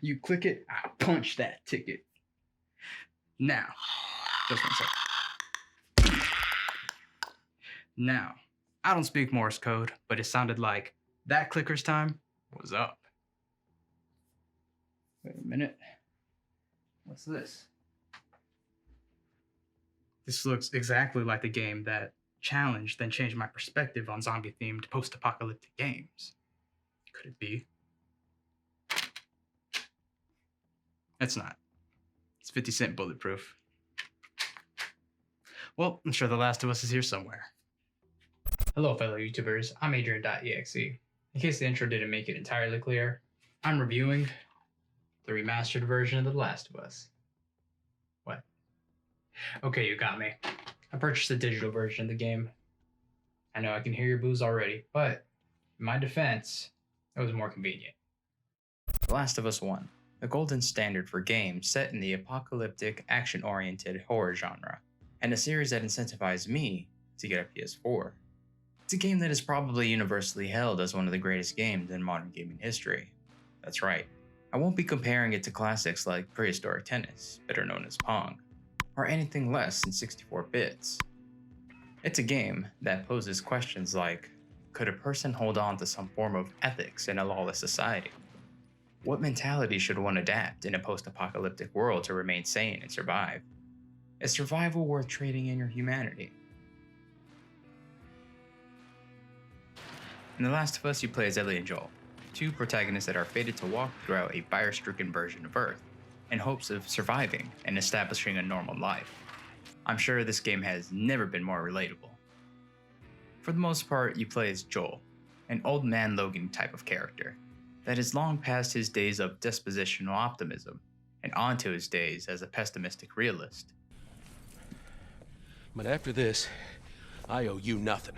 You click it, I punch that ticket. Now, just 1 second. Now, I don't speak Morse code, but it sounded like that clicker's time was up. Wait a minute. What's this? This looks exactly like the game that challenged then changed my perspective on zombie-themed post-apocalyptic games. Could it be? It's not. It's 50 Cent Bulletproof. Well, I'm sure The Last of Us is here somewhere. Hello, fellow YouTubers. I'm Adrian.exe. In case the intro didn't make it entirely clear, I'm reviewing the remastered version of The Last of Us. What? Okay, you got me. I purchased the digital version of the game. I know I can hear your boos already, but in my defense, it was more convenient. The Last of Us 1, the golden standard for games set in the apocalyptic, action-oriented horror genre, and a series that incentivized me to get a PS4. It's a game that is probably universally held as one of the greatest games in modern gaming history. That's right, I won't be comparing it to classics like prehistoric tennis, better known as Pong, or anything less than 64 bits. It's a game that poses questions like, could a person hold on to some form of ethics in a lawless society? What mentality should one adapt in a post-apocalyptic world to remain sane and survive? Is survival worth trading in your humanity? In The Last of Us, you play as Ellie and Joel, two protagonists that are fated to walk throughout a fire-stricken version of Earth in hopes of surviving and establishing a normal life. I'm sure this game has never been more relatable. For the most part, you play as Joel, an old man Logan type of character that is long past his days of dispositional optimism and onto his days as a pessimistic realist. But after this, I owe you nothing.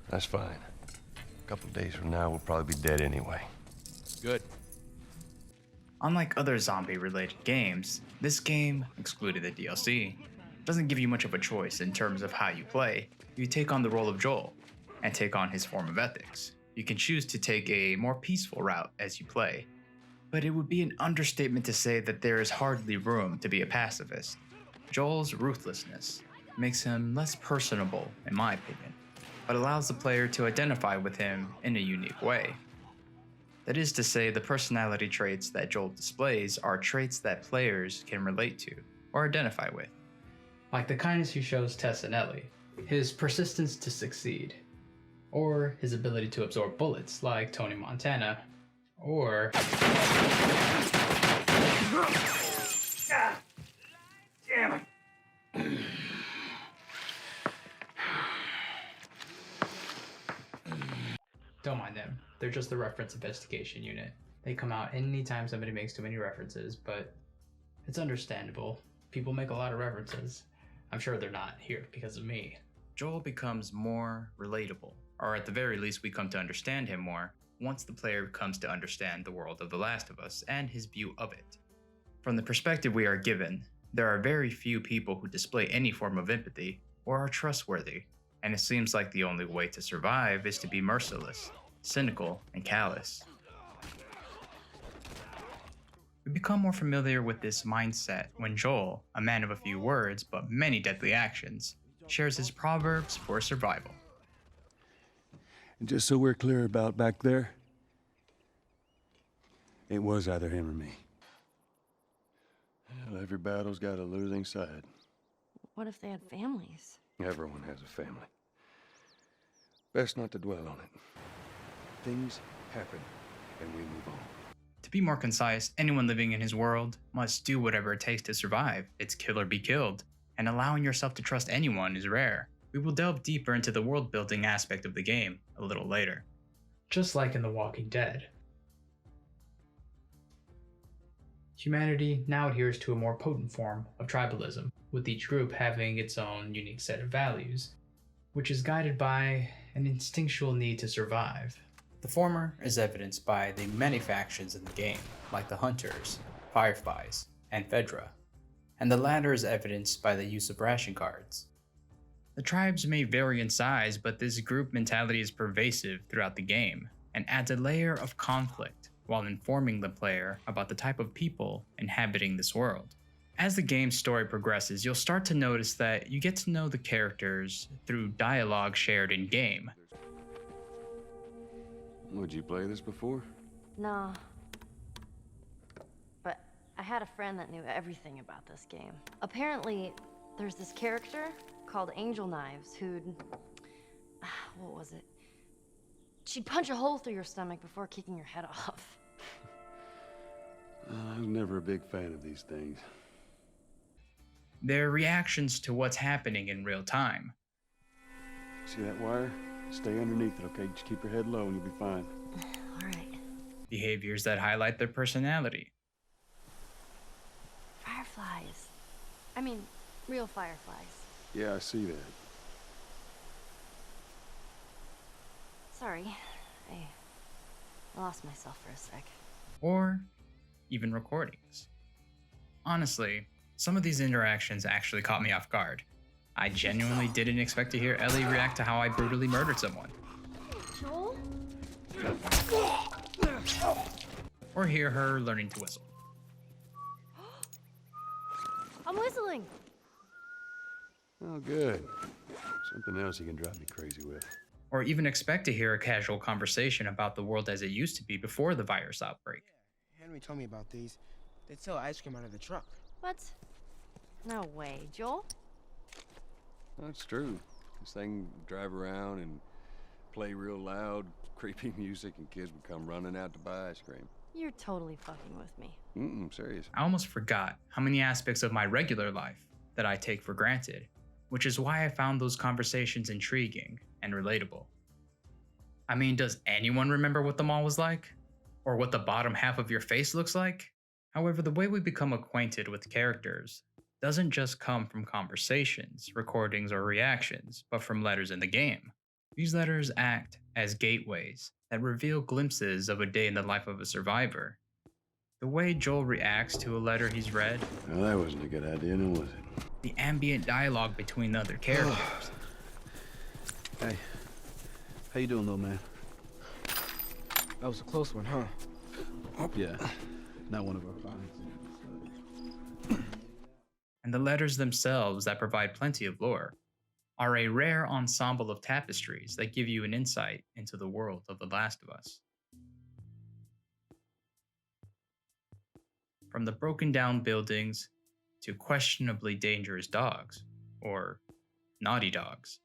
That's fine. A couple days from now, we'll probably be dead anyway. Good. Unlike other zombie-related games, this game, excluding the DLC, doesn't give you much of a choice in terms of how you play. You take on the role of Joel, and take on his form of ethics. You can choose to take a more peaceful route as you play, but it would be an understatement to say that there is hardly room to be a pacifist. Joel's ruthlessness makes him less personable, in my opinion, but allows the player to identify with him in a unique way. That is to say, the personality traits that Joel displays are traits that players can relate to or identify with. Like the kindness he shows Tess and Ellie, his persistence to succeed, or his ability to absorb bullets like Tony Montana, or... Ah, damn it! Don't mind them. They're just the reference investigation unit. They come out anytime somebody makes too many references, but it's understandable. People make a lot of references. I'm sure they're not here because of me. Joel becomes more relatable, or at the very least we come to understand him more once the player comes to understand the world of The Last of Us and his view of it. From the perspective we are given, there are very few people who display any form of empathy or are trustworthy, and it seems like the only way to survive is to be merciless, cynical, and callous. We become more familiar with this mindset when Joel, a man of a few words but many deadly actions, shares his proverbs for survival. And just so we're clear about back there, it was either him or me. Well, every battle's got a losing side. What if they had families? Everyone has a family. Best not to dwell on it. Things happen, and we move on. To be more concise, anyone living in his world must do whatever it takes to survive. It's kill or be killed, and allowing yourself to trust anyone is rare. We will delve deeper into the world-building aspect of the game a little later. Just like in The Walking Dead, humanity now adheres to a more potent form of tribalism, with each group having its own unique set of values, which is guided by an instinctual need to survive. The former is evidenced by the many factions in the game, like the Hunters, Fireflies, and Fedra, and the latter is evidenced by the use of ration cards. The tribes may vary in size, but this group mentality is pervasive throughout the game, and adds a layer of conflict while informing the player about the type of people inhabiting this world. As the game's story progresses, you'll start to notice that you get to know the characters through dialogue shared in-game. Would you play this before? No. But I had a friend that knew everything about this game. Apparently, there's this character called Angel Knives who'd... what was it? She'd punch a hole through your stomach before kicking your head off. I was never a big fan of these things. Their reactions to what's happening in real time. See that wire? Stay underneath it, okay? Just keep your head low and you'll be fine. All right. Behaviors that highlight their personality. Fireflies. I mean, real fireflies. Yeah, I see that. Sorry. I lost myself for a sec. Or even recordings. Honestly, some of these interactions actually caught me off guard. I genuinely didn't expect to hear Ellie react to how I brutally murdered someone. Joel? Or hear her learning to whistle. I'm whistling. Oh, good. Something else you can drive me crazy with. Or even expect to hear a casual conversation about the world as it used to be before the virus outbreak. Henry told me about these. They sell ice cream out of the truck. What? No way, Joel. That's true. This thing would drive around and play real loud, creepy music, and kids would come running out to buy ice cream. You're totally fucking with me. Serious. I almost forgot how many aspects of my regular life that I take for granted, which is why I found those conversations intriguing and relatable. I mean, does anyone remember what the mall was like? Or what the bottom half of your face looks like? However, the way we become acquainted with characters doesn't just come from conversations, recordings, or reactions, but from letters in the game. These letters act as gateways that reveal glimpses of a day in the life of a survivor. The way Joel reacts to a letter he's read, Well, that wasn't a good idea, now was it? the ambient dialogue between the other characters, Hey, how you doing, little man? That was a close one, huh? Yeah, not one of our finest. and the letters themselves that provide plenty of lore, are a rare ensemble of tapestries that give you an insight into the world of The Last of Us. From the broken down buildings to questionably dangerous dogs, or naughty dogs,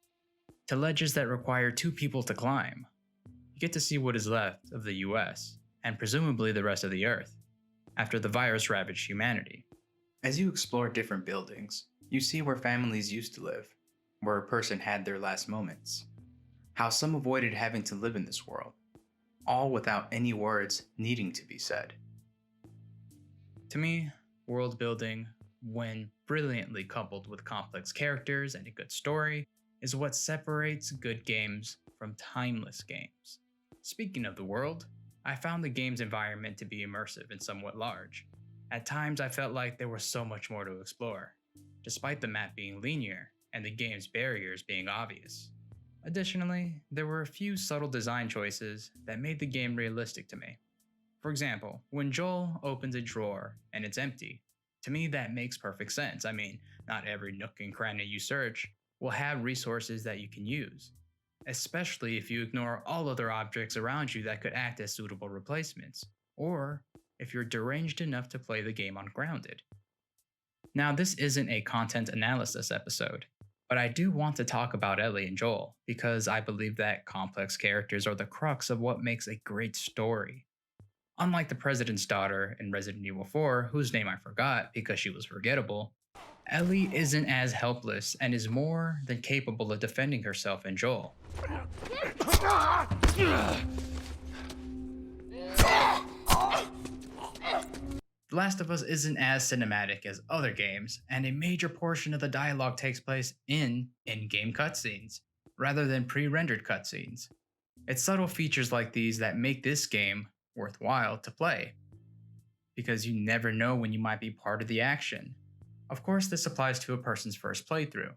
to ledges that require two people to climb, you get to see what is left of the US, and presumably the rest of the Earth, after the virus ravaged humanity. As you explore different buildings, you see where families used to live, where a person had their last moments, how some avoided having to live in this world, all without any words needing to be said. To me, world building, when brilliantly coupled with complex characters and a good story, is what separates good games from timeless games. Speaking of the world, I found the game's environment to be immersive and somewhat large. At times, I felt like there was so much more to explore, despite the map being linear and the game's barriers being obvious. Additionally, there were a few subtle design choices that made the game realistic to me. For example, when Joel opens a drawer and it's empty, to me that makes perfect sense. I mean, not every nook and cranny you search will have resources that you can use, especially if you ignore all other objects around you that could act as suitable replacements, or if you're deranged enough to play the game ungrounded. Now, this isn't a content analysis episode, but I do want to talk about Ellie and Joel because I believe that complex characters are the crux of what makes a great story. Unlike the President's daughter in Resident Evil 4, whose name I forgot because she was forgettable, Ellie isn't as helpless and is more than capable of defending herself in Joel. The Last of Us isn't as cinematic as other games, and a major portion of the dialogue takes place in in-game cutscenes, rather than pre-rendered cutscenes. It's subtle features like these that make this game worthwhile to play, because you never know when you might be part of the action. Of course, this applies to a person's first playthrough.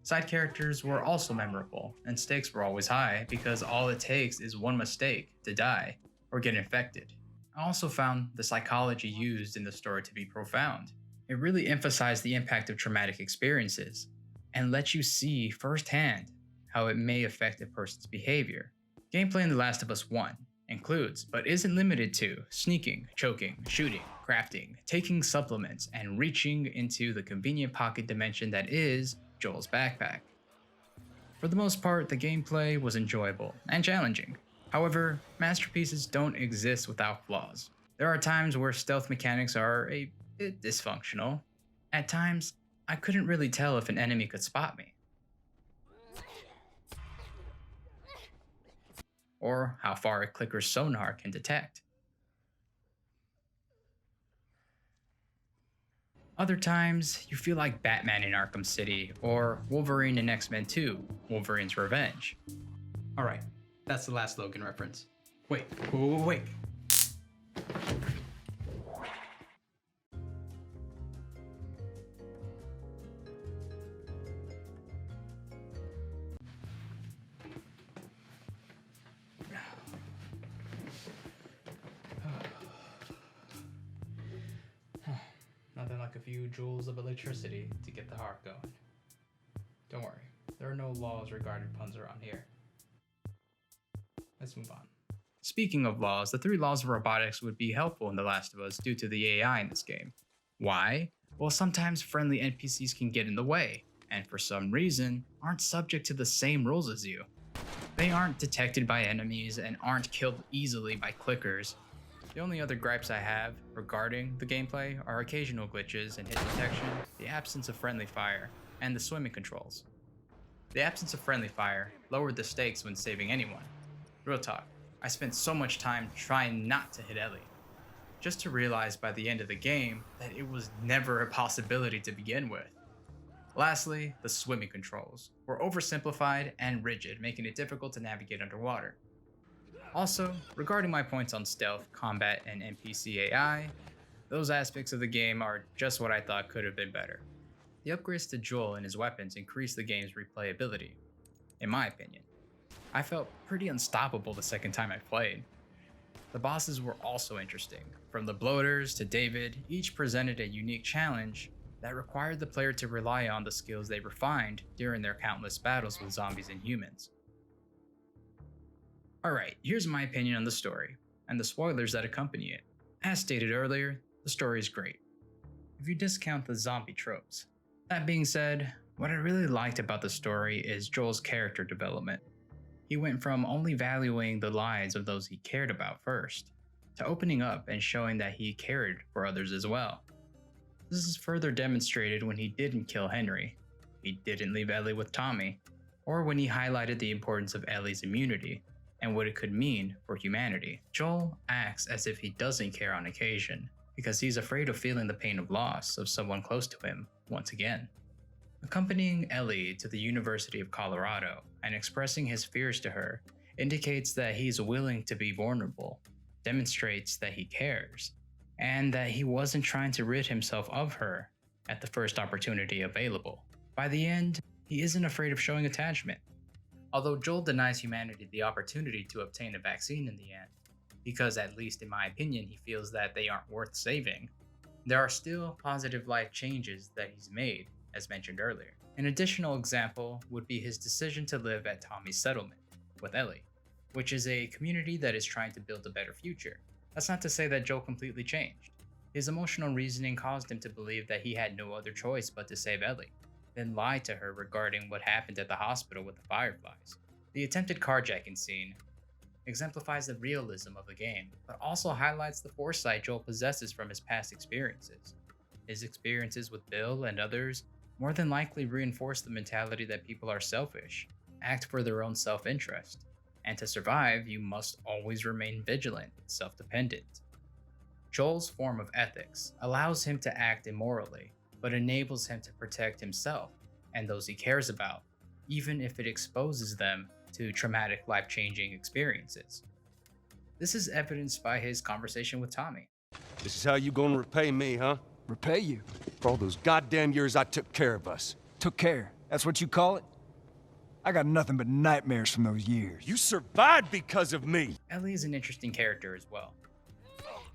Side characters were also memorable, and stakes were always high because all it takes is one mistake to die, or get infected. I also found the psychology used in the story to be profound. It really emphasized the impact of traumatic experiences and lets you see firsthand how it may affect a person's behavior. Gameplay in The Last of Us 1 includes, but isn't limited to, sneaking, choking, shooting, crafting, taking supplements, and reaching into the convenient pocket dimension that is Joel's backpack. For the most part, the gameplay was enjoyable and challenging. However, masterpieces don't exist without flaws. There are times where stealth mechanics are a bit dysfunctional. At times, I couldn't really tell if an enemy could spot me, or how far a clicker's sonar can detect. Other times, you feel like Batman in Arkham City, or Wolverine in X-Men 2, Wolverine's Revenge. Alright, that's the last Logan reference. Wait. Nothing like a few joules of electricity to get the heart going. Don't worry, there are no laws regarding puns around here. Let's move on. Speaking of laws, the 3 laws of robotics would be helpful in The Last of Us due to the AI in this game. Why? Well, sometimes friendly NPCs can get in the way, and for some reason, aren't subject to the same rules as you. They aren't detected by enemies and aren't killed easily by clickers. The only other gripes I have regarding the gameplay are occasional glitches in hit detection, the absence of friendly fire, and the swimming controls. The absence of friendly fire lowered the stakes when saving anyone. Real talk, I spent so much time trying not to hit Ellie, just to realize by the end of the game that it was never a possibility to begin with. Lastly, the swimming controls were oversimplified and rigid, making it difficult to navigate underwater. Also, regarding my points on stealth, combat, and NPC AI, those aspects of the game are just what I thought could have been better. The upgrades to Joel and his weapons increased the game's replayability, in my opinion. I felt pretty unstoppable the second time I played. The bosses were also interesting. From the bloaters to David, each presented a unique challenge that required the player to rely on the skills they refined during their countless battles with zombies and humans. Alright, here's my opinion on the story, and the spoilers that accompany it. As stated earlier, the story is great, if you discount the zombie tropes. That being said, what I really liked about the story is Joel's character development. He went from only valuing the lives of those he cared about first, to opening up and showing that he cared for others as well. This is further demonstrated when he didn't kill Henry, he didn't leave Ellie with Tommy, or when he highlighted the importance of Ellie's immunity and what it could mean for humanity. Joel acts as if he doesn't care on occasion, because he's afraid of feeling the pain of loss of someone close to him once again. Accompanying Ellie to the University of Colorado and expressing his fears to her indicates that he's willing to be vulnerable, demonstrates that he cares, and that he wasn't trying to rid himself of her at the first opportunity available. By the end, he isn't afraid of showing attachment. Although Joel denies humanity the opportunity to obtain a vaccine in the end, because at least in my opinion he feels that they aren't worth saving, there are still positive life changes that he's made, as mentioned earlier. An additional example would be his decision to live at Tommy's settlement with Ellie, which is a community that is trying to build a better future. That's not to say that Joel completely changed. His emotional reasoning caused him to believe that he had no other choice but to save Ellie, then lied to her regarding what happened at the hospital with the fireflies. The attempted carjacking scene exemplifies the realism of the game, but also highlights the foresight Joel possesses from his past experiences. His experiences with Bill and others more than likely reinforce the mentality that people are selfish, act for their own self-interest, and to survive, you must always remain vigilant and self-dependent. Joel's form of ethics allows him to act immorally, but enables him to protect himself and those he cares about, even if it exposes them to traumatic life-changing experiences. This is evidenced by his conversation with Tommy. This is how you gonna repay me, huh? Repay you. For all those goddamn years I took care of us. Took care. That's what you call it? I got nothing but nightmares from those years. You survived because of me! Ellie is an interesting character as well,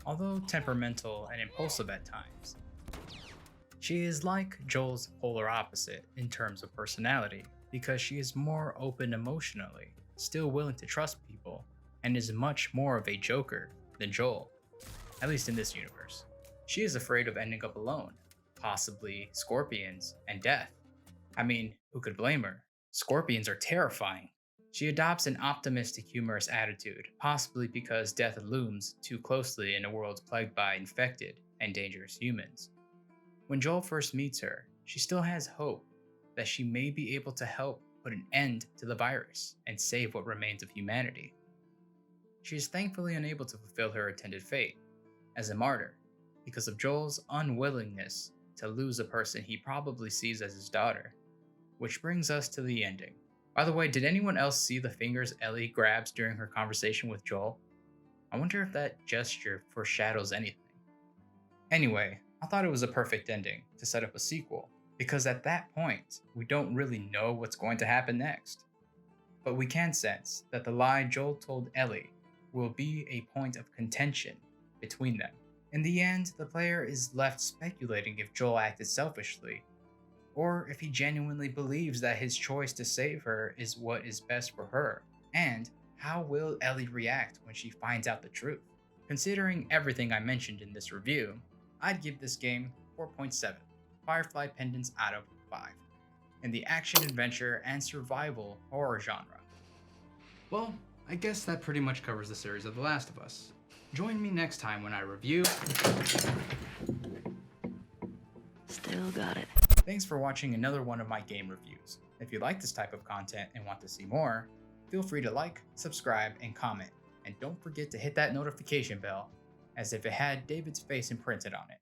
although temperamental and impulsive at times. She is like Joel's polar opposite in terms of personality, because she is more open emotionally, still willing to trust people, and is much more of a joker than Joel, at least in this universe. She is afraid of ending up alone, possibly scorpions and death. I mean, who could blame her? Scorpions are terrifying. She adopts an optimistic, humorous attitude, possibly because death looms too closely in a world plagued by infected and dangerous humans. When Joel first meets her, she still has hope that she may be able to help put an end to the virus and save what remains of humanity. She is thankfully unable to fulfill her intended fate as a martyr because of Joel's unwillingness to lose a person he probably sees as his daughter. Which brings us to the ending. By the way, did anyone else see the fingers Ellie grabs during her conversation with Joel? I wonder if that gesture foreshadows anything. Anyway, I thought it was a perfect ending to set up a sequel, because at that point, we don't really know what's going to happen next. But we can sense that the lie Joel told Ellie will be a point of contention between them. In the end, the player is left speculating if Joel acted selfishly, or if he genuinely believes that his choice to save her is what is best for her, and how will Ellie react when she finds out the truth? Considering everything I mentioned in this review, I'd give this game 4.7 Firefly Pendants out of 5 in the action, adventure, and survival horror genre. Well, I guess that pretty much covers the series of The Last of Us. Join me next time when I review... Still got it. Thanks for watching another one of my game reviews. If you like this type of content and want to see more, feel free to like, subscribe, and comment. And don't forget to hit that notification bell, as if it had David's face imprinted on it.